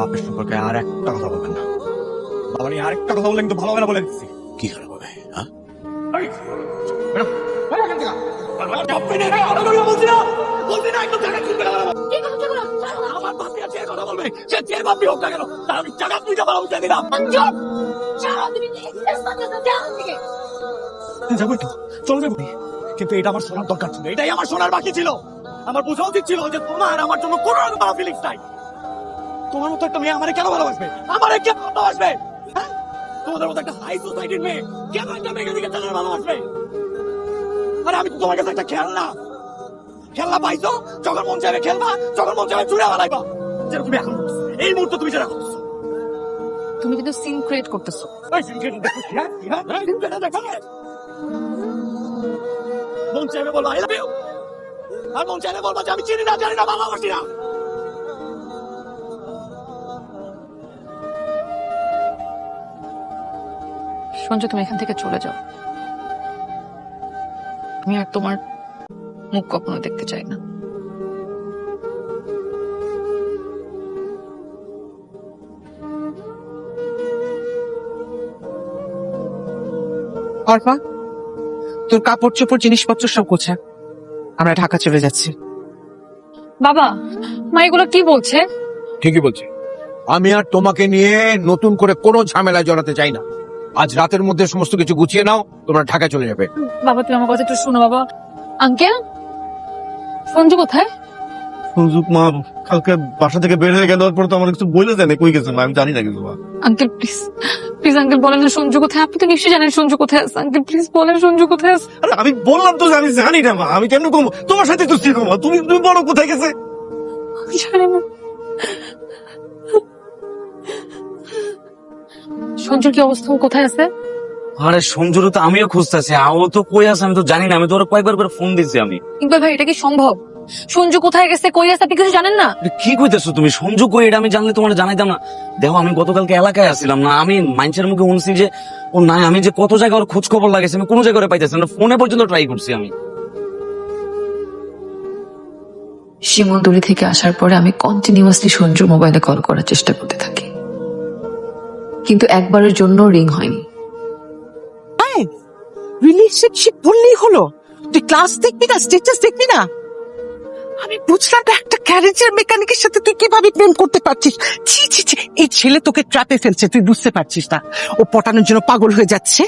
বাপের সম্পর্কে আর একটা কথা বলবেন না। বাবা নিয়ে আর একটা কথা বললে কিন্তু ভালো হবে না বলে দিচ্ছি। কি খারাপ হবে? হ্যাঁ, এই, ম্যাডাম, এই এখান থেকে। আপনি না, বলছি না, বলছি না, একটু জায়গা খুলবে না। আমার বাপি আছে, এ কথা বলবে। সে যে বাপি হোক না কেন, তার আমি জায়গা খুলতে পারবো, বুঝে দিলাম। যাবো তো, চলে যাবো। কিন্তু এটা আমার শোনার দরকার ছিল, এটাই আমার শোনার বাকি ছিল। আমার বোঝা উচিত ছিল যে তোমার আমার জন্য কোনো রকম ভালো ফিলিংস নাই। তোমার মতো একটা মেয়ে আমারে কেন ভালোবাসবে? আমারে কেন ভালোবাসবে? হ্যাঁ? তোমাদের মতো একটা হাই সোসাইটির মেয়ে কেন একটা মেয়েকে দিকে চালার ভালোবাসবে? আরে আমি তো তোমার কাছে একটা খেলনা। খেলনা পাইছো, যখন মন চাইবে খেলবা, যখন মন চাইবে চুড়ে বানাইবা। যেটা তুমি এখন করতেছো, এই মুহূর্তে তুমি যেটা করতেছো। তুমি কিন্তু সিন ক্রিয়েট করতেছো। এই সিনক্রেট দেখো, হ্যাঁ? হ্যাঁ? সিনক্রেট দেখো। মন চাইবে বলবা আই লাভ ইউ, আর মন চাইবে বলবা যে আমি চিনি না, জানি না, ভালোবাসি না। সঞ্জয়, তুমি এখান থেকে চলে যাও। আমি আর তোমার মুখ কখনো দেখতে চাই না। অর্পা, তোর কাপড় চোপড় জিনিসপত্র সব গোছা, আমরা ঢাকা চলে যাচ্ছি। বাবা, মা এগুলো কি বলছে? ঠিকই বলছে। আমি আর তোমাকে নিয়ে নতুন করে কোনো ঝামেলায় জড়াতে চাই না। আজ রাতের মধ্যে সমস্ত কিছু গুছিয়ে নাও, তোমরা ঢাকা চলে যাবে। বাবা, তুমি আমার কথা একটু শোনো। বাবা, আঙ্কেল, সঞ্জু কোথায়? সুযোগ মা কালকে বাসা থেকে বের হয়ে গেল, পর তো আমার কিছু বলে দেয় কই গেছে মা, আমি জানি না কিছু মা। আঙ্কেল প্লিজ, প্লিজ আঙ্কেল বলেন না সঞ্জু কোথায়। আপনি তো নিশ্চয়ই জানেন সঞ্জু কোথায় আছে। আঙ্কেল প্লিজ বলেন সঞ্জু কোথায় আছে। আরে আমি বললাম তো যে আমি জানি না মা, আমি কেন কম তোমার সাথে তো ছিল মা, তুমি তুমি বলো কোথায় গেছে। আমি জানি না। সঞ্জুর কি অবস্থা? ও কোথায় আছে? আরে সঞ্জুর তো আমিও খুঁজতেছি, ও তো কই আছে আমি তো জানি না। আমি তো ওরা কয়েকবার করে ফোন দিচ্ছি আমি। ইকবাল ভাই, এটা কি সম্ভব? সঞ্জু কোথায় গেছে, কই আছে, আপনি কিছু জানেন না? কি কইতেছো তুমি? সঞ্জু কই এটা আমি জানলে তোমার জানাইতাম না। দেখো আমি গতকালকে এলাকায় আসছিলাম না, আমি মানুষের মুখে শুনছি যে ও নাই। আমি যে কত জায়গায় ওর খোঁজ খবর লাগেছে, আমি কোনো জায়গায় ওরে পাইতেছি না। ফোনে পর্যন্ত ট্রাই করছি আমি। শিমুলদুলি থেকে আসার পরে আমি কন্টিনিউয়াসলি সঞ্জুর মোবাইলে কল করার চেষ্টা করতে থাকি, কিন্তু একবারের জন্য রিং হয়নি। রিলেশনশিপ বললেই হলো? তুই ক্লাস দেখবি না, স্টেটাস দেখবি না? আমি বুঝলাম না, একটা গ্যারেজের মেকানিকের সাথে তুই কিভাবে প্রেম করতে পারছিস? ছি ছি ছি, এই ছেলে তোকে ট্র্যাপে ফেলছে, তুই বুঝতে পারছিস না? ও পটানোর জন্য পাগল হয়ে যাচ্ছে।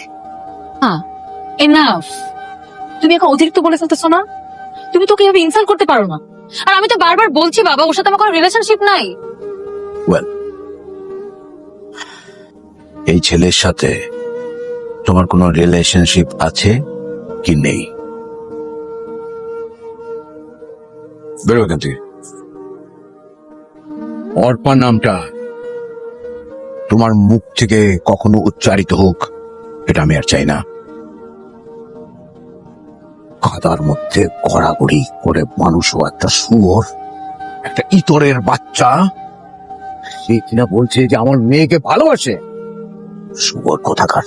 এনাফ, তুমি এখন অতিরিক্ত বলে ফেলতেছো না? তুমি তোকে এভাবে ইনসাল্ট করতে পারো না। আর আমি তো বারবার বলছি বাবা, ওর সাথে আমার কোনো রিলেশনশিপ নাই। ওয়েল, এই ছেলের সাথে তোমার কোনো রিলেশনশিপ আছে কি নেই? বেরো এখান থেকে। অর্পা নামটা তোমার মুখ থেকে কখনো উচ্চারিত হোক, এটা আমি আর চাই না। কাদার মধ্যে গড়াগড়ি করে মানুষও একটা শুয়োর, একটা ইতরের বাচ্চা, সে কিনা বলছে যে আমার মেয়েকে ভালোবাসে। শুয়োর কোথাকার।